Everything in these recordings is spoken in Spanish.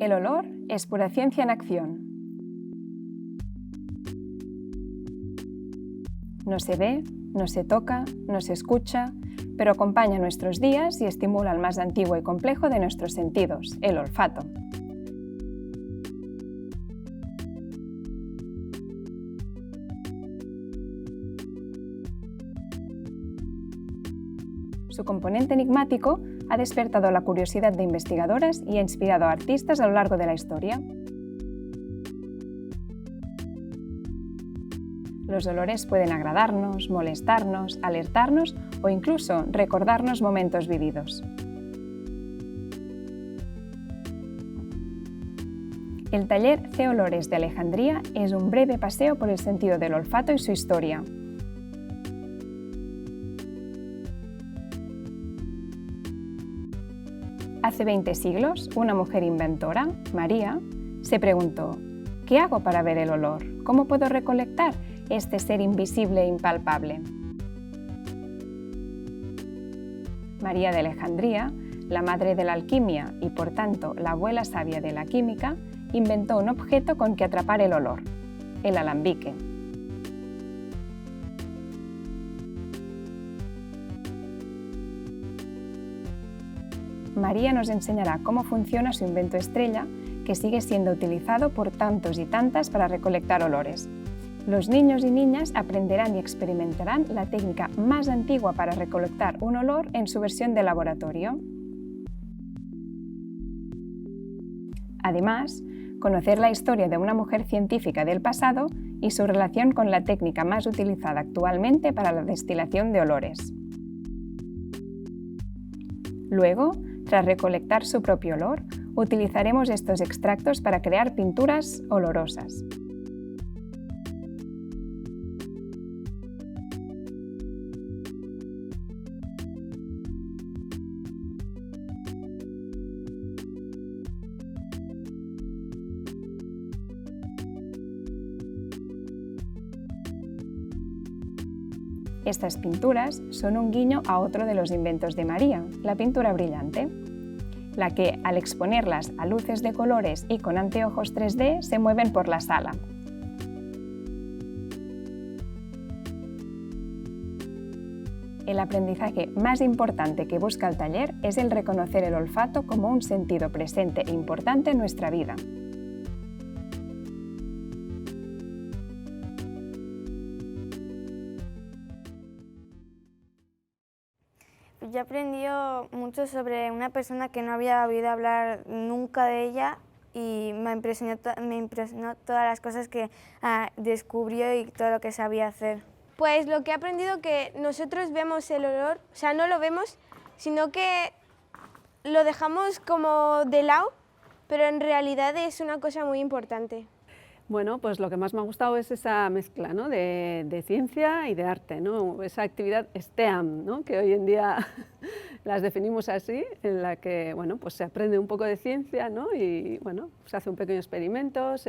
El olor es pura ciencia en acción. No se ve, no se toca, no se escucha, pero acompaña nuestros días y estimula el más antiguo y complejo de nuestros sentidos, el olfato. Su componente enigmático ha despertado la curiosidad de investigadoras y ha inspirado a artistas a lo largo de la historia. Los olores pueden agradarnos, molestarnos, alertarnos o incluso recordarnos momentos vividos. El taller C-Olores de Alejandría es un breve paseo por el sentido del olfato y su historia. Hace 20 siglos, una mujer inventora, María, se preguntó: ¿qué hago para ver el olor? ¿Cómo puedo recolectar este ser invisible e impalpable? María de Alejandría, la madre de la alquimia y por tanto la abuela sabia de la química, inventó un objeto con que atrapar el olor, el alambique. María nos enseñará cómo funciona su invento estrella, que sigue siendo utilizado por tantos y tantas para recolectar olores. Los niños y niñas aprenderán y experimentarán la técnica más antigua para recolectar un olor en su versión de laboratorio. Además, conocer la historia de una mujer científica del pasado y su relación con la técnica más utilizada actualmente para la destilación de olores. Luego, tras recolectar su propio olor, utilizaremos estos extractos para crear pinturas olorosas. Estas pinturas son un guiño a otro de los inventos de María, la pintura brillante, la que, al exponerlas a luces de colores y con anteojos 3D, se mueven por la sala. El aprendizaje más importante que busca el taller es el reconocer el olfato como un sentido presente e importante en nuestra vida. Yo he aprendido mucho sobre una persona que no había oído hablar nunca de ella y me impresionó todas las cosas que descubrió y todo lo que sabía hacer. Pues lo que he aprendido que nosotros vemos el olor, o sea, no lo vemos, sino que lo dejamos como de lado, pero en realidad es una cosa muy importante. Bueno, pues lo que más me ha gustado es esa mezcla, ¿no?, de ciencia y de arte, ¿no?, esa actividad STEAM, ¿no?, que hoy en día las definimos así, en la que bueno, pues se aprende un poco de ciencia, ¿no?, y bueno, se hace un pequeño experimentos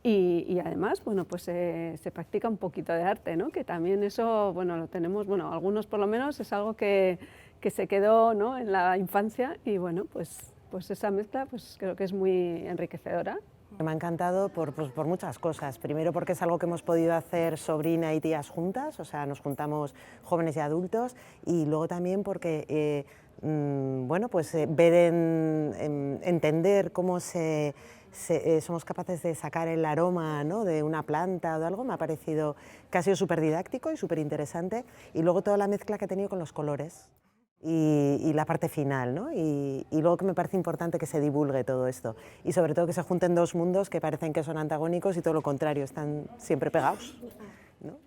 y además bueno, pues se practica un poquito de arte, ¿no?, que también eso bueno, lo tenemos, bueno, algunos por lo menos es algo que se quedó, ¿no?, en la infancia y bueno, pues esa mezcla pues creo que es muy enriquecedora. Me ha encantado por muchas cosas. Primero porque es algo que hemos podido hacer sobrina y tías juntas, o sea, nos juntamos jóvenes y adultos, y luego también porque bueno, pues entender cómo somos capaces de sacar el aroma, ¿no?, de una planta o de algo, me ha parecido que ha sido súper didáctico y súper interesante, y luego toda la mezcla que he tenido con los colores. Y la parte final, ¿no? Y luego que me parece importante que se divulgue todo esto y sobre todo que se junten dos mundos que parecen que son antagónicos y todo lo contrario, están siempre pegados, ¿no?